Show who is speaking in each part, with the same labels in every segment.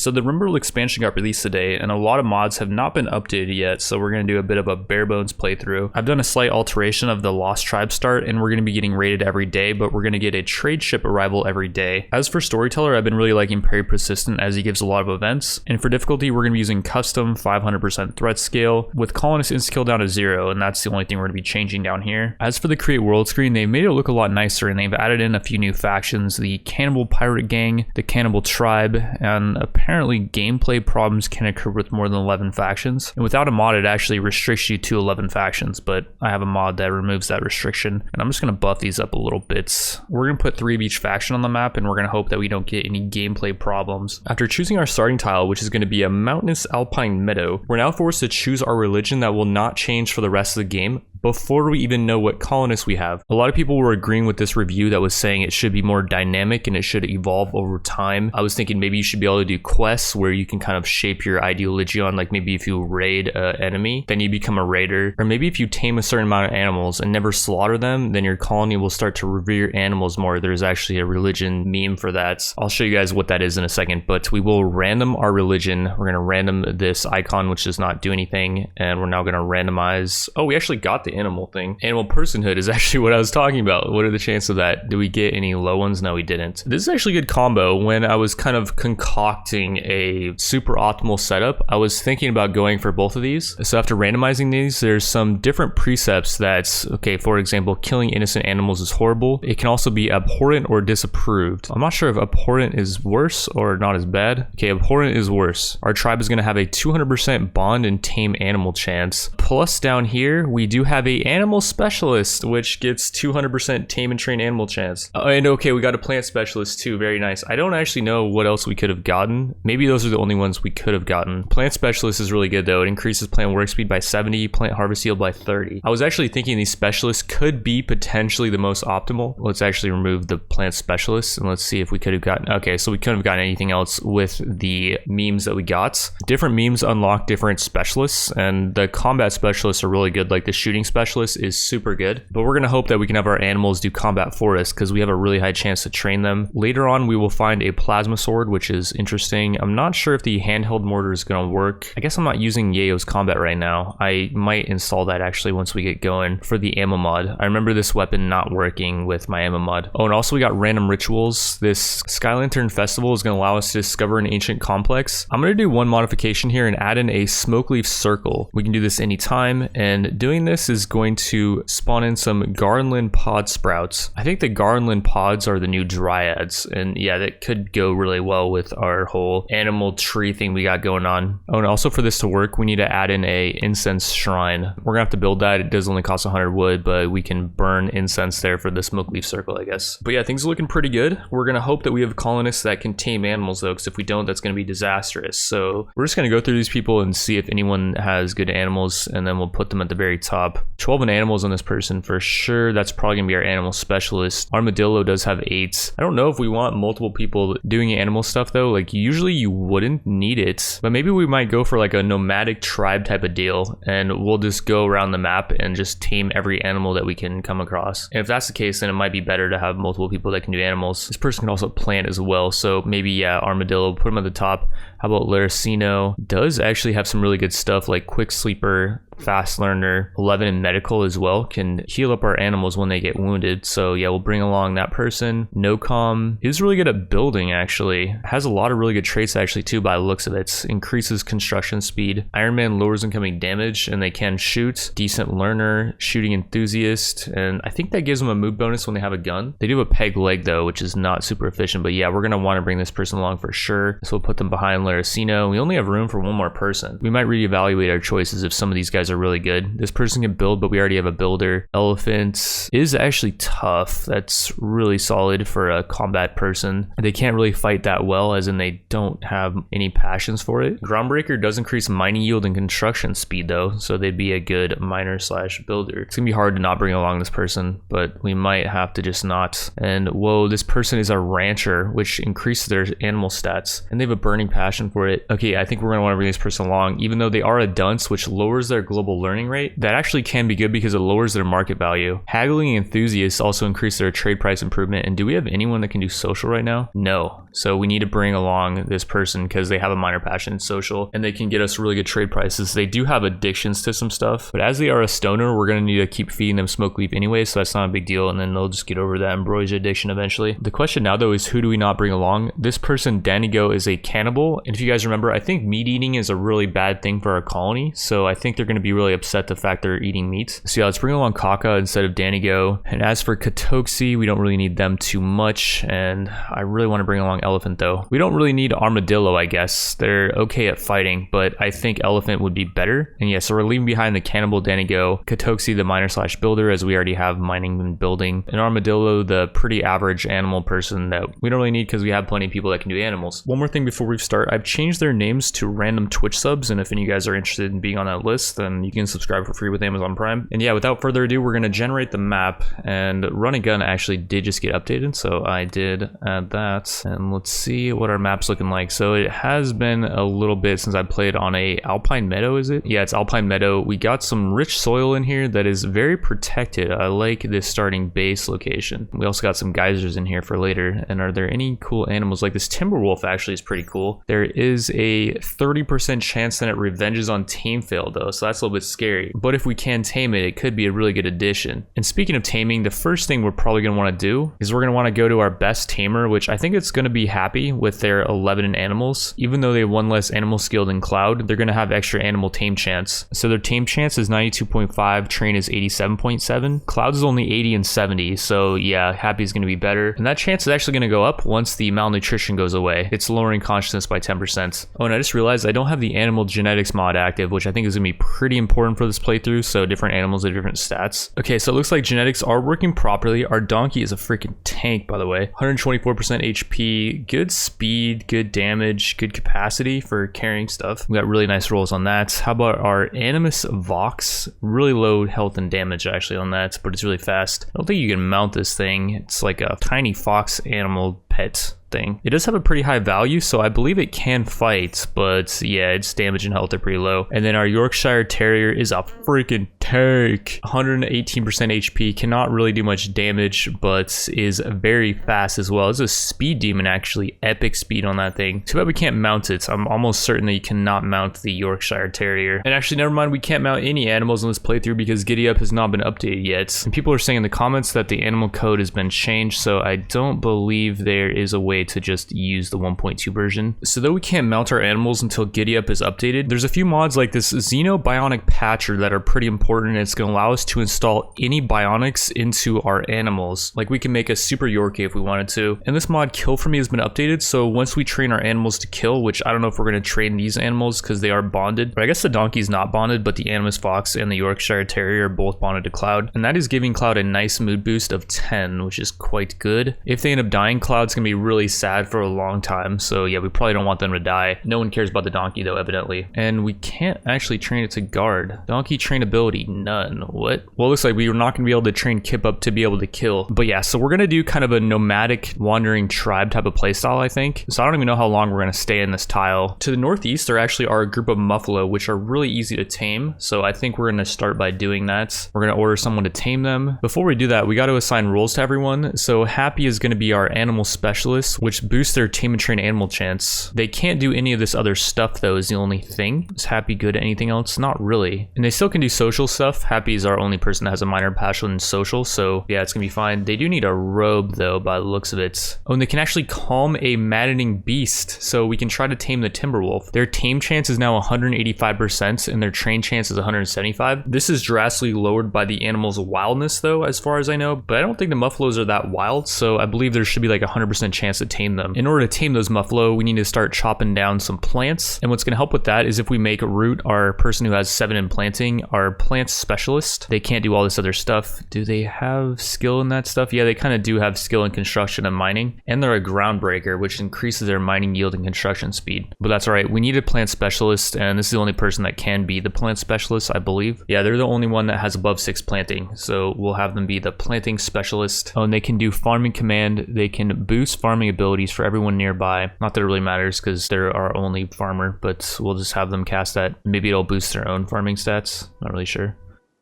Speaker 1: So the RimWorld expansion got released today, and a lot of mods have not been updated yet, so we're going to do a bit of a bare bones playthrough. I've done a slight alteration of the Lost Tribe start, and we're going to be getting raided every day, but we're going to get a trade ship arrival every day. As for Storyteller, I've been really liking Very Persistent as he gives a lot of events, and for difficulty, we're going to be using custom 500% threat scale with colonist insta-kill down to 0, and that's the only thing we're going to be changing down here. As for the create world screen, they've made it look a lot nicer, and they've added in a few new factions, the Cannibal Pirate Gang, the Cannibal Tribe, and apparently gameplay problems can occur with more than 11 factions. And without a mod, it actually restricts you to 11 factions, but I have a mod that removes that restriction, and I'm just going to buff these up a little bit. We're going to put 3 of each faction on the map, and we're going to hope that we don't get any gameplay problems. After choosing our starting tile, which is going to be a mountainous alpine meadow, we're now forced to choose our religion that will not change for the rest of the game before we even know what colonists we have. A lot of people were agreeing with this review that was saying it should be more dynamic and it should evolve over time. I was thinking maybe you should be able to do quests where you can kind of shape your Ideoligion, like maybe if you raid an enemy, then you become a raider. Or maybe if you tame a certain amount of animals and never slaughter them, then your colony will start to revere animals more. There's actually a religion meme for that. I'll show you guys what that is in a second, but we will random our religion. We're going to random this icon, which does not do anything, and we're now going to randomize. Oh, we actually got the animal thing. Animal personhood is actually what I was talking about. What are the chances of that? Do we get any low ones? No, we didn't. This is actually a good combo. When I was kind of concocting a super optimal setup, I was thinking about going for both of these. So after randomizing these, there's some different precepts that's, okay, for example, killing innocent animals is horrible. It can also be abhorrent or disapproved. I'm not sure if abhorrent is worse or not as bad. Okay, abhorrent is worse. Our tribe is going to have a 200% bond and tame animal chance. Plus down here, we do have a animal specialist, which gets 200% tame and train animal chance. And okay, we got a plant specialist too. Very nice. I don't actually know what else we could have gotten. Maybe those are the only ones we could have gotten. Plant specialist is really good though. It increases plant work speed by 70, plant harvest yield by 30. I was actually thinking these specialists could be potentially the most optimal. Let's actually remove the plant specialist and let's see if we could have gotten, okay, so we couldn't have gotten anything else with the memes that we got. Different memes unlock different specialists, and the combat specialists are really good. Like the shooting specialist is super good, but we're gonna hope that we can have our animals do combat for us because we have a really high chance to train them. Later on, we will find a plasma sword, which is interesting. I'm not sure if the handheld mortar is gonna work. I guess I'm not using Yayo's combat right now. I might install that actually once we get going for the ammo mod. I remember this weapon not working with my ammo mod. Oh, and also we got random rituals. This Sky Lantern Festival is gonna allow us to discover an ancient complex. I'm gonna do one modification here and add in a Smokeleaf circle. We can do this anytime, and doing this is going to spawn in some Garland pod sprouts. I think the Garland pods are the new dryads, and yeah, that could go really well with our whole animal tree thing we got going on. Oh, and also for this to work, we need to add in a incense shrine. We're gonna have to build that. It does only cost 100 wood, but we can burn incense there for the Smokeleaf circle, I guess. But yeah, things are looking pretty good. We're gonna hope that we have colonists that can tame animals though, because if we don't, that's gonna be disastrous. So we're just gonna go through these people and see if anyone has good animals, and then we'll put them at the very top. 12 animals on this person for sure. That's probably gonna be our animal specialist. Armadillo does have 8. I don't know if we want multiple people doing animal stuff though. Like usually you wouldn't need it, but maybe we might go for like a nomadic tribe type of deal, and we'll just go around the map and just tame every animal that we can come across. And if that's the case, then it might be better to have multiple people that can do animals. This person can also plant as well, so maybe yeah, Armadillo, put him at the top. How about Laracino? Does actually have some really good stuff like Quick Sleeper, Fast Learner, 11 in medical as well, can heal up our animals when they get wounded. So yeah, we'll bring along that person. Nocom is really good at building actually. Has a lot of really good traits actually too by the looks of it. Increases construction speed. Iron Man lowers incoming damage and they can shoot. Decent learner, shooting enthusiast, and I think that gives them a move bonus when they have a gun. They do have a peg leg though, which is not super efficient, but yeah, we're gonna want to bring this person along for sure. So we'll put them behind Laracino. We only have room for one more person. We might reevaluate our choices if some of these guys are really good. This person can build, but we already have a builder. Elephant is actually tough. That's really solid for a combat person. They can't really fight that well, as in they don't have any passions for it. Groundbreaker does increase mining yield and construction speed though, so they'd be a good miner slash builder. It's gonna be hard to not bring along this person, but we might have to just not. And whoa, this person is a rancher, which increases their animal stats, and they have a burning passion for it. Okay, I think we're gonna want to bring this person along, even though they are a dunce, which lowers their global learning rate. That actually can be good because it lowers their market value. Haggling enthusiasts also increase their trade price improvement. And do we have anyone that can do social right now? No. So we need to bring along this person because they have a minor passion in social and they can get us really good trade prices. They do have addictions to some stuff, but as they are a stoner, we're going to need to keep feeding them Smokeleaf anyway, so that's not a big deal, and then they'll just get over that ambrosia addiction eventually. The question now though is, who do we not bring along? This person, Danigo, is a cannibal, and if you guys remember, I think meat eating is a really bad thing for our colony, so I think they're going to be really upset the fact they're eating meat. So yeah, let's bring along Kaka instead of Danigo. And as for Katoxi, we don't really need them too much, and I really want to bring along Elephant though. We don't really need Armadillo, I guess. They're okay at fighting, but I think Elephant would be better. And yeah, so we're leaving behind the Cannibal, Danigo, Katoxi the miner slash builder, as we already have mining and building, and Armadillo the pretty average animal person that we don't really need because we have plenty of people that can do animals. One more thing before we start, I've changed their names to random Twitch subs, and if any of you guys are interested in being on that list, then you can subscribe for free with Amazon Prime. And yeah, without further ado, we're going to generate the map, and Run and Gun actually did just get updated, so I did add that. And let's see what our map's looking like. So it has been a little bit since I played on a Alpine Meadow, is it? Yeah, it's Alpine Meadow. We got some rich soil in here that is very protected. I like this starting base location. We also got some geysers in here for later. And are there any cool animals? Like this Timberwolf actually is pretty cool. There is a 30% chance that it revenges on tame fail though, so that's a little bit scary. But if we can tame it, it could be a really good addition. And speaking of taming, the first thing we're probably going to want to do is we're going to want to go to our best tamer, which I think it's going to be Happy with their 11 in animals. Even though they have one less animal skill than Cloud, they're going to have extra animal tame chance. So their tame chance is 92.5, train is 87.7, Cloud is only 80 and 70, so yeah, Happy is going to be better. And that chance is actually going to go up once the malnutrition goes away. It's lowering consciousness by 10%. Oh, and I just realized I don't have the animal genetics mod active, which I think is going to be pretty important for this playthrough, so different animals have different stats. Okay, so it looks like genetics are working properly. Our donkey is a freaking tank, by the way. 124% HP, good speed, good damage, good capacity for carrying stuff. We got really nice rolls on that. How about our Animus Vox? Really low health and damage actually on that, but it's really fast. I don't think you can mount this thing. It's like a tiny fox animal pet thing. It does have a pretty high value, so I believe it can fight, but yeah, its damage and health are pretty low. And then our Yorkshire Terrier is a freaking tank. 118% HP, cannot really do much damage, but is very fast as well. It's a speed demon actually, epic speed on that thing. Too bad we can't mount it. I'm almost certain that you cannot mount the Yorkshire Terrier. And actually, never mind, we can't mount any animals in this playthrough because Giddy Up has not been updated yet. And people are saying in the comments that the animal code has been changed, so I don't believe there is a way to just use the 1.2 version. So though we can't mount our animals until Giddy Up is updated, there's a few mods like this Xenobionic Patcher that are pretty important. It's going to allow us to install any bionics into our animals. Like we can make a super Yorkie if we wanted to. And this mod Kill For Me has been updated, so once we train our animals to kill, which I don't know if we're going to train these animals because they are bonded, but I guess the donkey's not bonded, but the Animus Fox and the Yorkshire Terrier are both bonded to Cloud. And that is giving Cloud a nice mood boost of 10, which is quite good. If they end up dying, Cloud's going to be really sad for a long time, so yeah, we probably don't want them to die. No one cares about the donkey though, evidently. And we can't actually train it to guard. Donkey trainability, none. What? Well, it looks like we were not going to be able to train Kip up to be able to kill. But yeah, so we're going to do kind of a nomadic wandering tribe type of playstyle, I think. So I don't even know how long we're going to stay in this tile. To the northeast, there actually are a group of Muffalo, which are really easy to tame. So I think we're going to start by doing that. We're going to order someone to tame them. Before we do that, we got to assign roles to everyone. So Happy is going to be our animal specialist, which boosts their tame and train animal chance. They can't do any of this other stuff though, is the only thing. Is Happy good at anything else? Not really. And they still can do social stuff. Happy is our only person that has a minor passion in social, so yeah, it's gonna be fine. They do need a robe though, by the looks of it. Oh, and they can actually calm a maddening beast, so we can try to tame the Timberwolf. Their tame chance is now 185% and their train chance is 175. This is drastically lowered by the animal's wildness though, as far as I know, but I don't think the Muffalos are that wild, so I believe there should be like a 100% chance to tame them. In order to tame those Muffalo, we need to start chopping down some plants, and what's going to help with that is if we make Root our person who has 7 in planting, our plant specialist. They can't do all this other stuff. Do they have skill in that stuff? Yeah, they kind of do have skill in construction and mining, and they're a groundbreaker, which increases their mining yield and construction speed. But that's all right. We need a plant specialist, and this is the only person that can be the plant specialist, I believe. Yeah, they're the only one that has above 6 planting, so we'll have them be the planting specialist. Oh, and they can do farming command. They can boost farming abilities for everyone nearby. Not that it really matters because they're our only farmer, but we'll just have them cast that. Maybe it'll boost their own farming stats. Not really sure.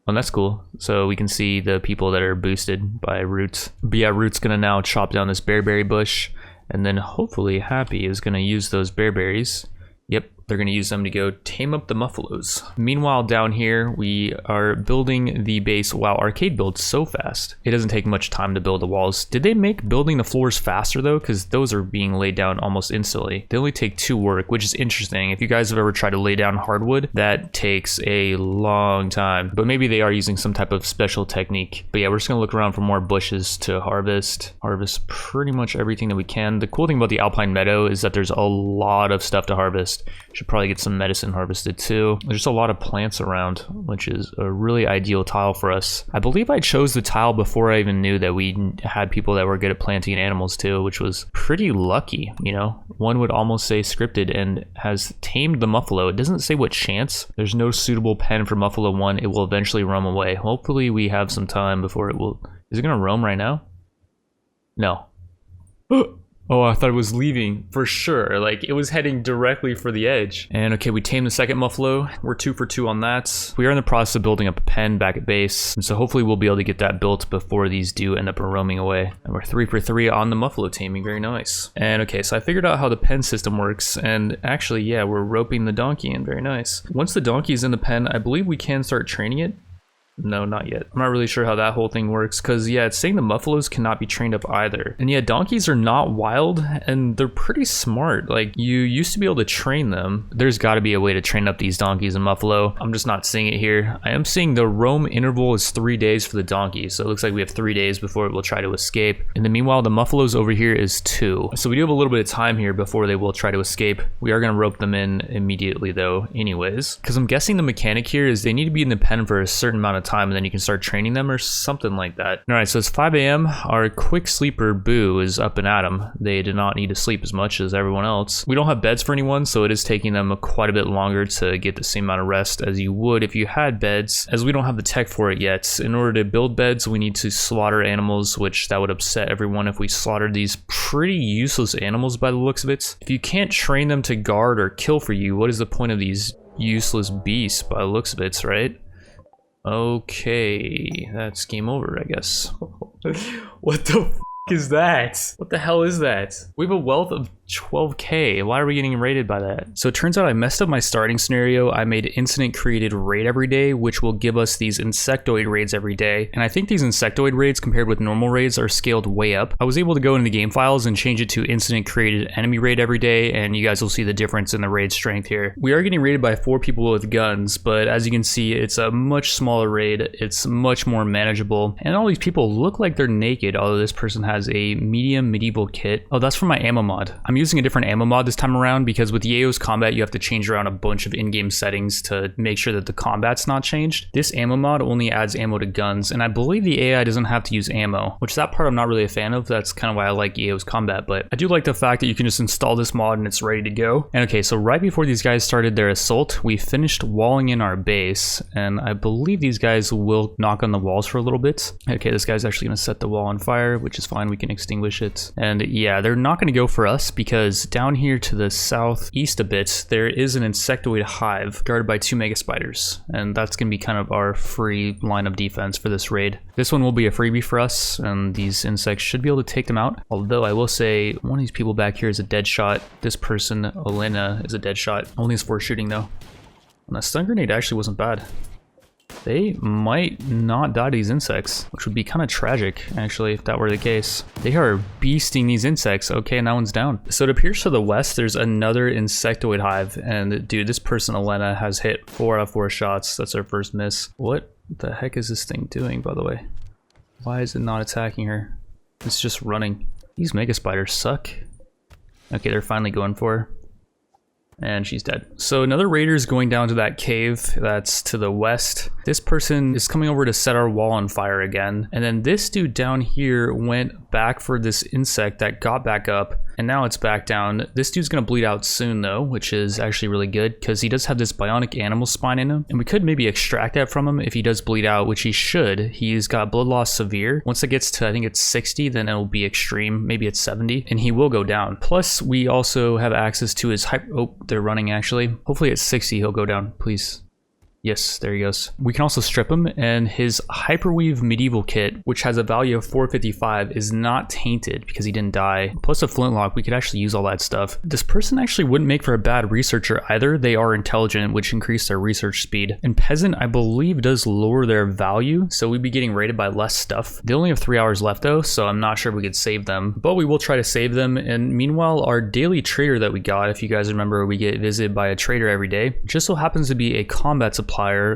Speaker 1: Oh, that's cool. So we can see the people that are boosted by Roots. But yeah, Root's gonna now chop down this bearberry bush, and then hopefully Happy is gonna use those bearberries. Yep, they're gonna use them to go tame up the muffalos. Meanwhile, down here, we are building the base. Wow, Arcade builds so fast. It doesn't take much time to build the walls. Did they make building the floors faster though? Because those are being laid down almost instantly. They only take 2 work, which is interesting. If you guys have ever tried to lay down hardwood, that takes a long time. But maybe they are using some type of special technique. But yeah, we're just gonna look around for more bushes to harvest. Harvest pretty much everything that we can. The cool thing about the Alpine Meadow is that there's a lot of stuff to harvest. Should probably get some medicine harvested too. There's a lot of plants around, which is a really ideal tile for us. I believe I chose the tile before I even knew that we had people that were good at planting animals too, which was pretty lucky, you know? One would almost say scripted, and has tamed the muffalo. It doesn't say what chance. There's no suitable pen for Muffalo 1. It will eventually roam away. Hopefully we have some time before it will. Is it gonna roam right now? No. Oh, I thought it was leaving for sure. Like, it was heading directly for the edge. And okay, we tamed the second muffalo. We're 2 for 2 on that. We are in the process of building up a pen back at base. And so hopefully we'll be able to get that built before these do end up roaming away. And we're 3 for 3 on the muffalo taming. Very nice. And okay, so I figured out how the pen system works. And actually, yeah, we're roping the donkey in. Very nice. Once the donkey is in the pen, I believe we can start training it. No, not yet. I'm not really sure how that whole thing works, because yeah, it's saying the muffalos cannot be trained up either. And yeah, donkeys are not wild, and they're pretty smart. Like, you used to be able to train them. There's got to be a way to train up these donkeys in Muffalo. I'm just not seeing it here. I am seeing the roam interval is 3 days for the donkeys, so it looks like we have 3 days before it will try to escape. And then meanwhile, the muffalos over here is 2. So we do have a little bit of time here before they will try to escape. We are going to rope them in immediately though anyways, because I'm guessing the mechanic here is they need to be in the pen for a certain amount of time, and then you can start training them or something like that. All right, so it's 5 a.m. Our quick sleeper Boo is up and at 'em. They did not need to sleep as much as everyone else. We don't have beds for anyone, so it is taking them quite a bit longer to get the same amount of rest as you would if you had beds, as we don't have the tech for it yet. In order to build beds, we need to slaughter animals, which that would upset everyone if we slaughtered these pretty useless animals by the looks of it. If you can't train them to guard or kill for you, what is the point of these useless beasts by the looks of it, right? Okay, that's game over, I guess. What the f is that? What the hell is that? We have a wealth of 12k. Why are we getting raided by that? So it turns out I messed up my starting scenario. I made incident created raid every day, which will give us these insectoid raids every day. And I think these insectoid raids compared with normal raids are scaled way up. I was able to go into the game files and change it to incident created enemy raid every day, and you guys will see the difference in the raid strength here. We are getting raided by 4 people with guns, but as you can see, it's a much smaller raid. It's much more manageable. And all these people look like they're naked, although this person has a medium medieval kit. Oh, that's from my ammo mod. I'm using a different ammo mod this time around because with Yao's combat, you have to change around a bunch of in-game settings to make sure that the combat's not changed. This ammo mod only adds ammo to guns, and I believe the AI doesn't have to use ammo, which that part I'm not really a fan of. That's kind of why I like Yao's combat, but I do like the fact that you can just install this mod and it's ready to go. And okay, so right before these guys started their assault, we finished walling in our base, and I believe these guys will knock on the walls for a little bit. Okay, this guy's actually gonna set the wall on fire, which is fine, we can extinguish it. And yeah, they're not gonna go for us because down here to the southeast a bit, there is an insectoid hive guarded by 2 mega spiders, and that's gonna be kind of our free line of defense for this raid. This one will be a freebie for us, and these insects should be able to take them out. Although I will say, one of these people back here is a dead shot. This person, Elena, is a dead shot. Only is 4 shooting though. And the stun grenade actually wasn't bad. They might not die to these insects, which would be kind of tragic, actually, if that were the case. They are beasting these insects. Okay, and that one's down. So it appears to the west, there's another insectoid hive, and dude, this person, Elena, has hit 4 out of 4 shots. That's her first miss. What the heck is this thing doing, by the way? Why is it not attacking her? It's just running. These mega spiders suck. Okay, they're finally going for her. And she's dead. So another raider is going down to that cave that's to the west. This person is coming over to set our wall on fire again. And then this dude down here went back for this insect that got back up. and now it's back down. This dude's gonna bleed out soon though, which is actually really good because he does have this bionic animal spine in him, and we could maybe extract that from him if he does bleed out, which he should. He's got blood loss severe. Once it gets to, I think it's 60, then it'll be extreme. Maybe it's 70, and he will go down. Plus, we also have access to his oh, they're running actually. Hopefully at 60, he'll go down, please. Yes, there he goes. We can also strip him, and his Hyperweave medieval kit, which has a value of 455, is not tainted because he didn't die. Plus a flintlock, we could actually use all that stuff. This person actually wouldn't make for a bad researcher either. They are intelligent, which increased their research speed. And peasant, I believe, does lower their value, so we'd be getting rated by less stuff. They only have 3 hours left though, so I'm not sure we could save them, but we will try to save them. And meanwhile, our daily trader that we got, if you guys remember, we get visited by a trader every day, just so happens to be a combat supplier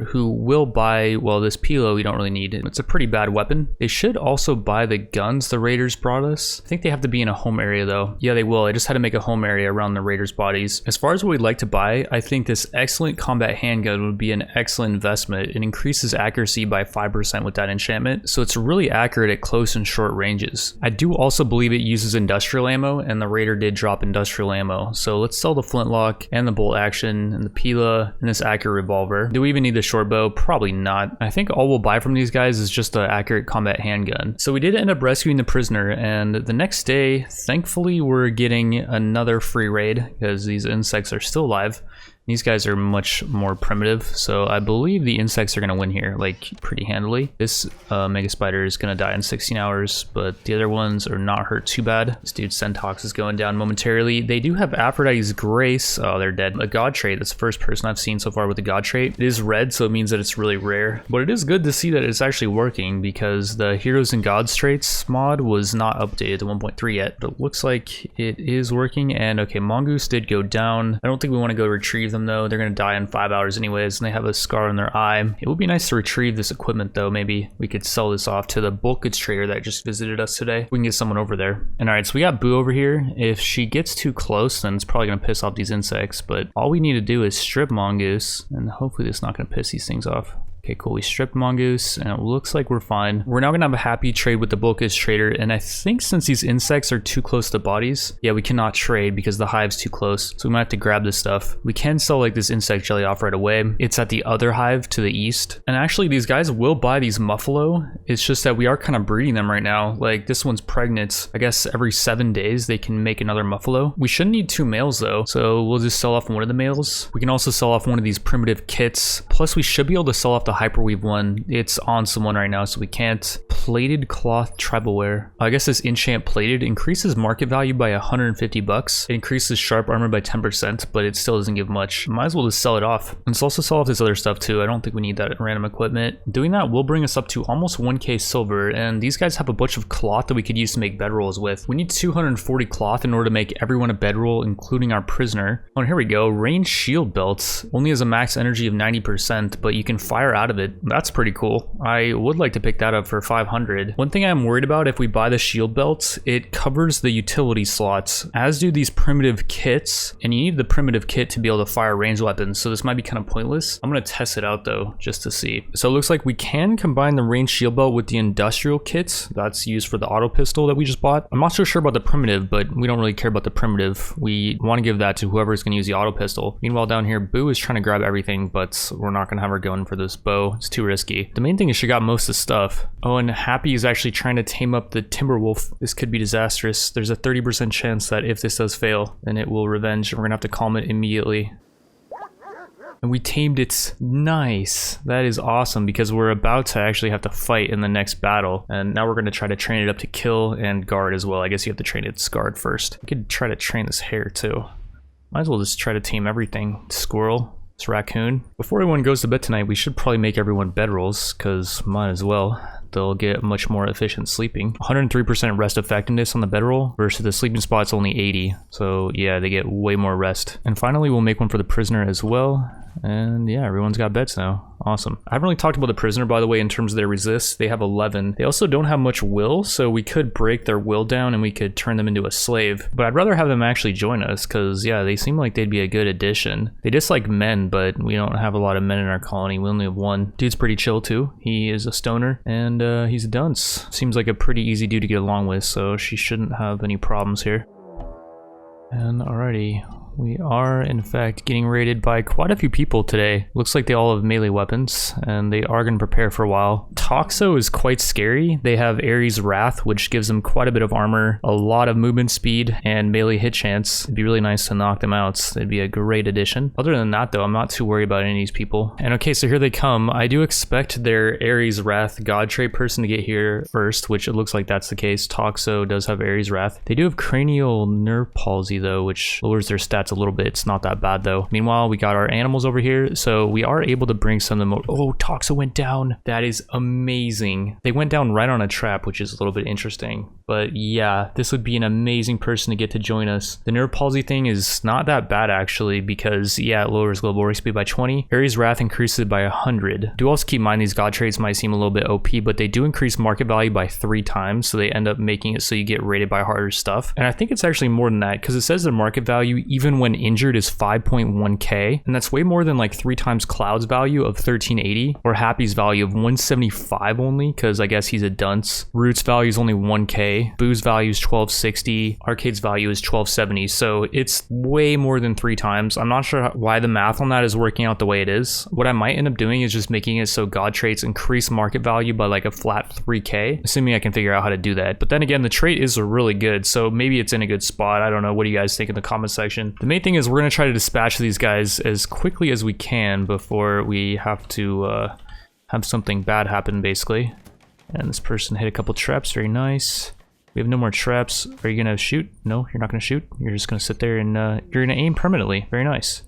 Speaker 1: who will buy, well, this Pilo we don't really need. It's a pretty bad weapon. They should also buy the guns the raiders brought us. I think they have to be in a home area though. Yeah, they will. I just had to make a home area around the raiders' bodies. As far as what we'd like to buy, I think this excellent combat handgun would be an excellent investment. It increases accuracy by 5% with that enchantment, so it's really accurate at close and short ranges. I do also believe it uses industrial ammo, and the raider did drop industrial ammo. So let's sell the flintlock and the bolt action and the Pila and this accurate revolver. Do we even need the short bow? Probably not. I think all we'll buy from these guys is just an accurate combat handgun. So we did end up rescuing the prisoner, and the next day, thankfully, we're getting another free raid because these insects are still alive. These guys are much more primitive, so I believe the insects are going to win here, like, pretty handily. This mega spider is going to die in 16 hours, but the other ones are not hurt too bad. This dude Sentox is going down momentarily. They do have Aphrodite's Grace. Oh, they're dead. A god trait. That's the first person I've seen so far with a god trait. It is red, so it means that it's really rare. But it is good to see that it's actually working, because the Heroes and Gods traits mod was not updated to 1.3 yet, but it looks like it is working. And okay, Mongoose did go down. I don't think we want to go retrieve them though. They're gonna die in 5 hours anyways, and they have a scar on their eye. It would be nice to retrieve this equipment though. Maybe we could sell this off to the bulk goods trader that just visited us today. We can get someone over there. And all right, so we got Boo over here. If she gets too close, then it's probably gonna piss off these insects, but all we need to do is strip Mongoose, and hopefully it's not gonna piss these things off. Okay, cool. We stripped Mongoose, and it looks like we're fine. We're now gonna have a happy trade with the bulkage trader, and I think since these insects are too close to bodies, yeah, we cannot trade because the hive's too close. So we might have to grab this stuff. We can sell like this insect jelly off right away. It's at the other hive to the east. And actually, these guys will buy these Muffalo. It's just that we are kind of breeding them right now. Like this one's pregnant. I guess every 7 days they can make another Muffalo. We shouldn't need 2 males though, so we'll just sell off one of the males. We can also sell off one of these primitive kits. Plus, we should be able to sell off the Hyperweave one. It's on someone right now, so we can't. Plated cloth tribal wear. I guess this enchant plated increases market value by 150 bucks. It increases sharp armor by 10%, but it still doesn't give much. Might as well just sell it off. And let's also sell off this other stuff too. I don't think we need that in random equipment. Doing that will bring us up to almost 1k silver, and these guys have a bunch of cloth that we could use to make bedrolls with. We need 240 cloth in order to make everyone a bedroll, including our prisoner. Oh, and here we go. Range shield belts. Only has a max energy of 90%, but you can fire out of it. That's pretty cool. I would like to pick that up for 500. One thing I'm worried about, if we buy the shield belts, it covers the utility slots, as do these primitive kits, and you need the primitive kit to be able to fire ranged weapons, so this might be kind of pointless. I'm going to test it out though, just to see. So it looks like we can combine the ranged shield belt with the industrial kits that's used for the auto pistol that we just bought. I'm not so sure about the primitive, but we don't really care about the primitive. We want to give that to whoever's going to use the auto pistol. Meanwhile, down here, Boo is trying to grab everything, but we're not going to have her going for this bow. It's too risky. The main thing is she got most of the stuff. Oh, and Happy is actually trying to tame up the Timberwolf. This could be disastrous. There's a 30% chance that if this does fail, then it will revenge, and we're gonna have to calm it immediately. And we tamed it. Nice. That is awesome, because we're about to actually have to fight in the next battle, and now we're going to try to train it up to kill and guard as well. I guess you have to train its guard first. We could try to train this hare too. Might as well just try to tame everything. Squirrel. This raccoon. Before everyone goes to bed tonight, we should probably make everyone bedrolls, because might as well. They'll get much more efficient sleeping. 103% rest effectiveness on the bedroll versus the sleeping spot's only 80. So yeah, they get way more rest. And finally, we'll make one for the prisoner as well. And yeah, everyone's got beds now. Awesome. I haven't really talked about the prisoner, by the way, in terms of their resist. They have 11. They also don't have much will, so we could break their will down and we could turn them into a slave. But I'd rather have them actually join us, because yeah, they seem like they'd be a good addition. They dislike men, but we don't have a lot of men in our colony. We only have one. Dude's pretty chill too. He is a stoner, and he's a dunce. Seems like a pretty easy dude to get along with, so she shouldn't have any problems here. And alrighty, we are in fact getting raided by quite a few people today. Looks like they all have melee weapons and they are going to prepare for a while. Toxo is quite scary. They have Ares Wrath, which gives them quite a bit of armor, a lot of movement speed, and melee hit chance. It'd be really nice to knock them out. It'd be a great addition. Other than that though, I'm not too worried about any of these people. And okay, so here they come. I do expect their Ares Wrath God trait person to get here first, which it looks like that's the case. Toxo does have Ares Wrath. They do have cranial nerve palsy though, which lowers their stats a little bit. It's not that bad though. Meanwhile, we got our animals over here, so we are able to bring some of them. Oh, Toxo went down. That is amazing. They went down right on a trap, which is a little bit interesting. But yeah, this would be an amazing person to get to join us. The nerve palsy thing is not that bad actually, because yeah, it lowers global work speed by 20. Ares Wrath increases it by 100. Do also keep in mind these god traits might seem a little bit OP, but they do increase market value by 3 times, so they end up making it so you get rated by harder stuff. And I think it's actually more than that, because it says the market value even when injured is 5.1k, and that's way more than like 3 times Cloud's value of 1380 or Happy's value of 175 only, because I guess he's a dunce. Root's value is only 1k. Boo's value is 1260. Arcade's value is 1270. So it's way more than 3 times. I'm not sure why the math on that is working out the way it is. What I might end up doing is just making it so god traits increase market value by like a flat 3k, assuming I can figure out how to do that. But then again, the trait is really good, so maybe it's in a good spot. I don't know. What do you guys think in the comment section? The main thing is we're going to try to dispatch these guys as quickly as we can before we have to have something bad happen, basically. And this person hit a couple traps. Very nice. We have no more traps. Are you gonna shoot? No, you're not gonna shoot. You're just gonna sit there and you're gonna aim permanently. Very nice.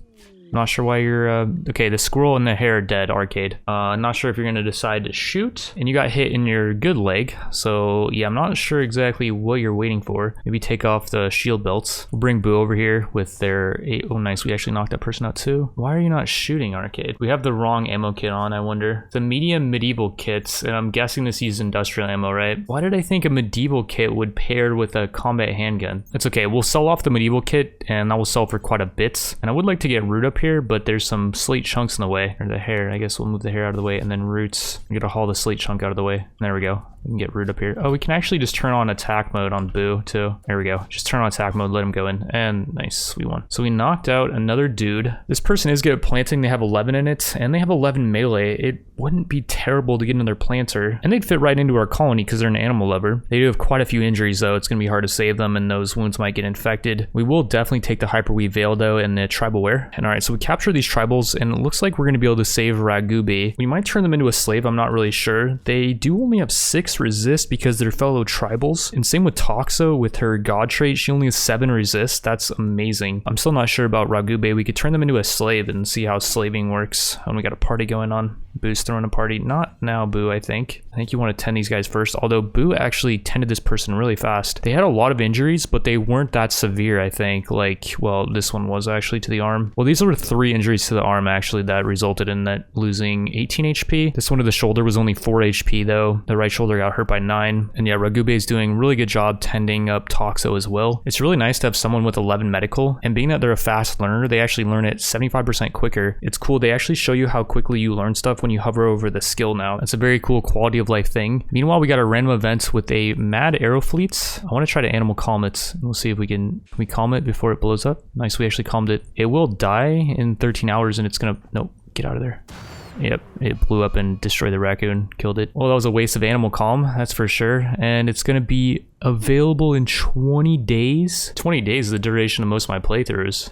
Speaker 1: Not sure why you're, okay, the squirrel and the hare are dead, Arcade. Not sure if you're gonna decide to shoot, and you got hit in your good leg, so yeah, I'm not sure exactly what you're waiting for. Maybe take off the shield belts. We'll bring Boo over here with their, oh nice, we actually knocked that person out too. Why are you not shooting, Arcade? We have the wrong ammo kit on, I wonder. It's a medium medieval kit, and I'm guessing this uses industrial ammo, right? Why did I think a medieval kit would pair with a combat handgun? It's okay, we'll sell off the medieval kit, and that will sell for quite a bit, and I would like to get Root up here, but there's some slate chunks in the way, or the hair. I guess we'll move the hair out of the way, and then Roots. We gotta haul the slate chunk out of the way. There we go. We can get Root up here. Oh, we can actually just turn on attack mode on Boo too. There we go. Just turn on attack mode, let him go in, and nice, we won. So we knocked out another dude. This person is good at planting. They have 11 in it, and they have 11 melee. It wouldn't be terrible to get into their planter, and they'd fit right into our colony because they're an animal lover. They do have quite a few injuries though. It's gonna be hard to save them, and those wounds might get infected. We will definitely take the Hyperweave Veil though and the Tribal Wear. And all right, so we capture these tribals, and it looks like we're gonna be able to save Ragube. We might turn them into a slave. I'm not really sure. They do only have 6 resist because they're fellow tribals, and same with Toxo with her god trait. She only has 7 resist. That's amazing. I'm still not sure about Ragube. We could turn them into a slave and see how slaving works. And we got a party going on. Boo's throwing a party. Not now, Boo, I think. I think you want to tend these guys first, although Boo actually tended this person really fast. They had a lot of injuries, but they weren't that severe, I think. Like, well, this one was actually to the arm. Well, these were 3 injuries to the arm, actually, that resulted in that losing 18 HP. This one to the shoulder was only 4 HP, though. The right shoulder got hurt by 9. And yeah, Ragube is doing a really good job tending up Toxo as well. It's really nice to have someone with 11 medical, and being that they're a fast learner, they actually learn it 75% quicker. It's cool. They actually show you how quickly you learn stuff when you hover over the skill now. That's a very cool quality of life thing. Meanwhile, we got a random event with a mad arrow fleet. I want to try to animal calm it. We'll see if we can calm it before it blows up. Nice, we actually calmed it. It will die in 13 hours and it's gonna, nope, get out of there. Yep, it blew up and destroyed the raccoon, killed it. Well, that was a waste of animal calm, that's for sure. And it's gonna be available in 20 days. 20 days is the duration of most of my playthroughs.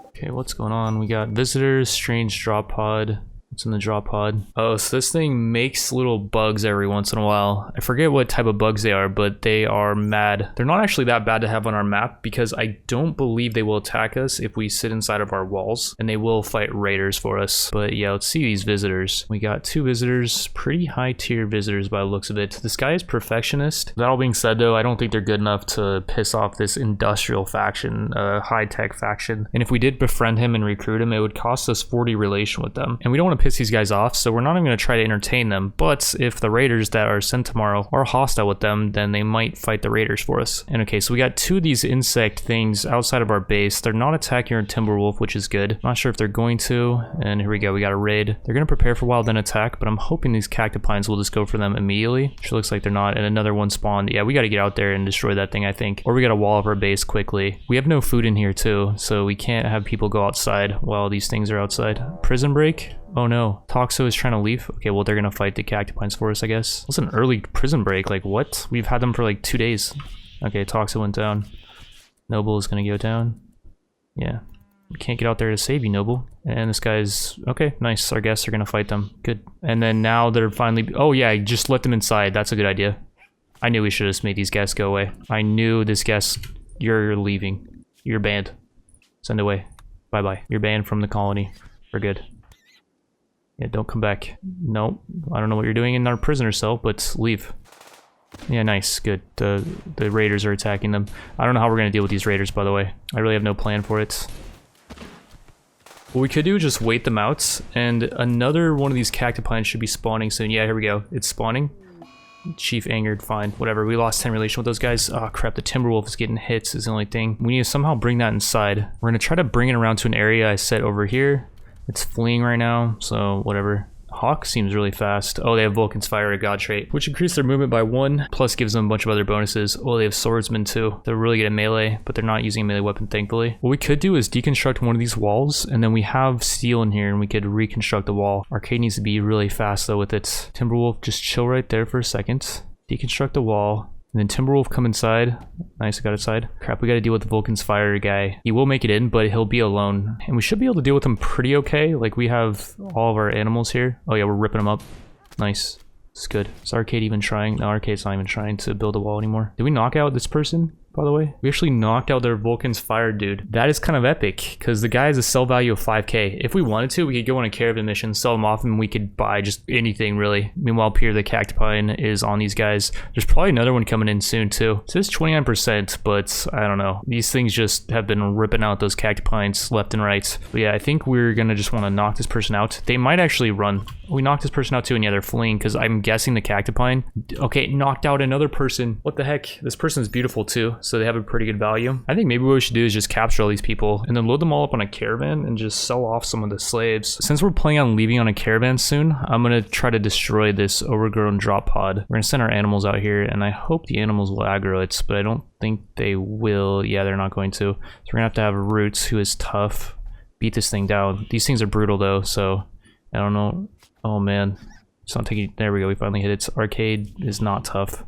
Speaker 1: Okay, what's going on? We got visitors, strange drop pod. What's in the drop pod? Oh, so this thing makes little bugs every once in a while. I forget what type of bugs they are, but they are mad. They're not actually that bad to have on our map because I don't believe they will attack us if we sit inside of our walls, and they will fight raiders for us. But yeah, let's see these visitors. We got 2 visitors, pretty high tier visitors by the looks of it. This guy is perfectionist. That all being said though, I don't think they're good enough to piss off this industrial faction, high tech faction. And if we did befriend him and recruit him, it would cost us 40 relation with them. And we don't want to piss these guys off, so we're not even going to try to entertain them. But if the raiders that are sent tomorrow are hostile with them, then they might fight the raiders for us. And okay, so we got 2 of these insect things outside of our base. They're not attacking our Timberwolf, which is good. Not sure if they're going to. And here we go, we got a raid. They're going to prepare for a while, then attack, but I'm hoping these cactipines will just go for them immediately. Sure looks like they're not. And another one spawned. Yeah, we got to get out there and destroy that thing, I think. Or we got to wall up our base quickly. We have no food in here too, so we can't have people go outside while these things are outside. Prison break? Oh no, Toxo is trying to leave. Okay, well they're gonna fight the cactipines for us, I guess. It's an early prison break, like what? We've had them for like 2 days. Okay, Toxo went down. Noble is gonna go down. Yeah, we can't get out there to save you, Noble. And this guy's, okay, nice, our guests are gonna fight them, good. And then now they're finally, oh yeah, just let them inside, that's a good idea. I knew we should have just made these guests go away. I knew this guest, you're leaving. You're banned. Send away. Bye-bye. You're banned from the colony. For good. Yeah, don't come back. Nope. I don't know what you're doing in our prisoner cell, but leave. Yeah, nice. Good. The raiders are attacking them. I don't know how we're going to deal with these raiders, by the way. I really have no plan for it. What we could do is just wait them out, and another one of these cactipines should be spawning soon. Yeah, here we go. It's spawning. Chief angered, fine, whatever. We lost 10 relation with those guys. Oh crap, the Timberwolf is getting hits is the only thing. We need to somehow bring that inside. We're gonna try to bring it around to an area I set over here. It's fleeing right now, so whatever. Hawk seems really fast. Oh, they have Vulcan's Fire, a god trait, which increases their movement by 1, plus gives them a bunch of other bonuses. Oh, they have Swordsman too. They're really good at melee, but they're not using a melee weapon, thankfully. What we could do is deconstruct one of these walls, and then we have steel in here, and we could reconstruct the wall. Arcade needs to be really fast though with it. Timberwolf, just chill right there for a second. Deconstruct the wall. And then Timberwolf come inside. Nice, I got inside. Crap, we gotta deal with the Vulcan's Fire guy. He will make it in, but he'll be alone. And we should be able to deal with him pretty okay. Like, we have all of our animals here. Oh yeah, we're ripping them up. Nice. It's good. Is Arcade even trying? No, Arcade's not even trying to build a wall anymore. Did we knock out this person, by the way? We actually knocked out their Vulcan's Fire dude. That is kind of epic, because the guy has a sell value of 5k. If we wanted to, we could go on a Caravan mission, sell them off, and we could buy just anything, really. Meanwhile, Pierre the Cactipine is on these guys. There's probably another one coming in soon, too. It says 29%, but I don't know. These things just have been ripping out those Cactipines left and right. But yeah, I think we're gonna just want to knock this person out. They might actually run. We knocked this person out too, and yeah, they're fleeing, because I'm guessing the Cactipine. Okay, knocked out another person. What the heck? This person's beautiful too, so they have a pretty good value. I think maybe what we should do is just capture all these people, and then load them all up on a caravan, and just sell off some of the slaves. Since we're planning on leaving on a caravan soon, I'm gonna try to destroy this overgrown drop pod. We're gonna send our animals out here, and I hope the animals will aggro it, but I don't think they will. Yeah, they're not going to. So we're gonna have Roots, who is tough, beat this thing down. These things are brutal though, so I don't know. Oh man, it's not taking. There we go. We finally hit it. Arcade is not tough.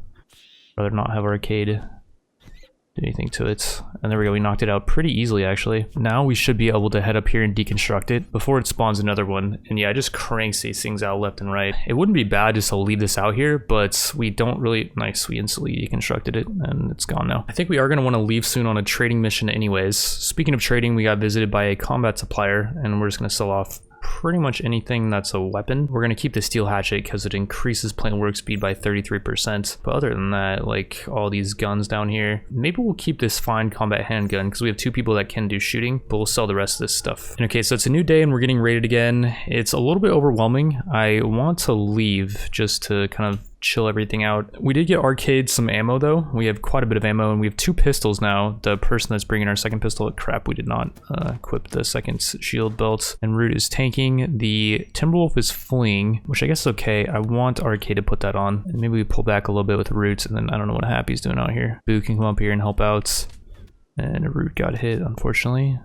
Speaker 1: Rather not have Arcade do anything to it. And there we go. We knocked it out pretty easily, actually. Now we should be able to head up here and deconstruct it before it spawns another one. And yeah, it just cranks these things out left and right. It wouldn't be bad just to leave this out here, but we don't really. Nice. We instantly deconstructed it, and it's gone now. I think we are going to want to leave soon on a trading mission, anyways. Speaking of trading, we got visited by a combat supplier, and we're just going to sell off pretty much anything that's a weapon. We're going to keep the steel hatchet because it increases plant work speed by 33%. But other than that, like all these guns down here, maybe we'll keep this fine combat handgun because we have 2 people that can do shooting, but we'll sell the rest of this stuff. And okay, so it's a new day and we're getting raided again. It's a little bit overwhelming. I want to leave just to kind of chill everything out. We did get Arcade some ammo though. We have quite a bit of ammo, and we have 2 pistols now. The person that's bringing our second pistol, crap, we did not equip the second shield belt. And Root is tanking. The Timberwolf is fleeing, which I guess is okay. I want Arcade to put that on, and maybe we pull back a little bit with Root, and then I don't know what Happy's doing out here. Boo can come up here and help out, and Root got hit, unfortunately.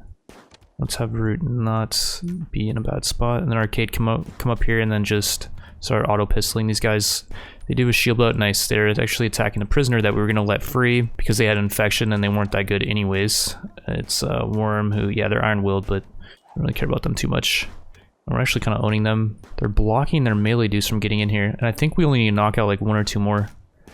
Speaker 1: Let's have Root not be in a bad spot, and then Arcade come up here and then just start auto pistoling these guys. They do a shield belt. Nice. They're actually attacking the prisoner that we were going to let free because they had infection and they weren't that good anyways. It's Worm, who, yeah, they're iron-willed, but I don't really care about them too much. And we're actually kind of owning them. They're blocking their melee dudes from getting in here, and I think we only need to knock out like 1 or 2 more.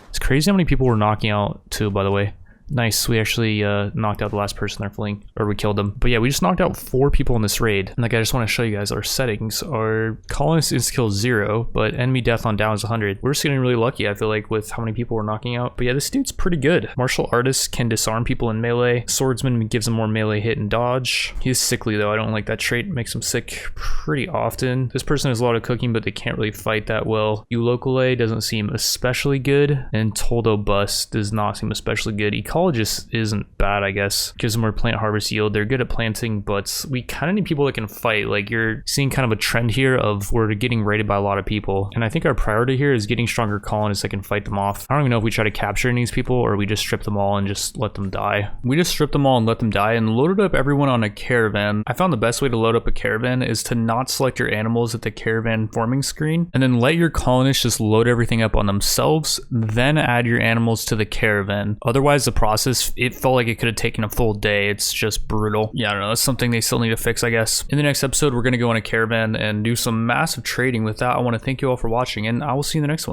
Speaker 1: It's crazy how many people we're knocking out too, by the way. Nice, we actually knocked out the last person they're fleeing, or we killed them. But yeah, we just knocked out 4 people in this raid. And like, I just want to show you guys our settings. Our colonist is kill 0, but enemy death on down is 100. We're just getting really lucky, I feel like, with how many people we're knocking out. But yeah, this dude's pretty good. Martial artist can disarm people in melee. Swordsman gives him more melee hit and dodge. He's sickly though, I don't like that trait. It makes him sick pretty often. This person has a lot of cooking, but they can't really fight that well. Ulocale doesn't seem especially good, and Toldo Bus does not seem especially good. Ecologist isn't bad, I guess. Gives them more plant harvest yield. They're good at planting, but we kind of need people that can fight. Like, you're seeing kind of a trend here of we're getting raided by a lot of people, and I think our priority here is getting stronger colonists that can fight them off. I don't even know if we try to capture any of these people or we just strip them all and just let them die. We just stripped them all and let them die and loaded up everyone on a caravan. I found the best way to load up a caravan is to not select your animals at the caravan forming screen, and then let your colonists just load everything up on themselves, then add your animals to the caravan. Otherwise, the process, it felt like it could have taken a full day. It's just brutal. Yeah, I don't know. That's something they still need to fix, I guess. In the next episode, we're going to go on a caravan and do some massive trading. With that, I want to thank you all for watching, and I will see you in the next one.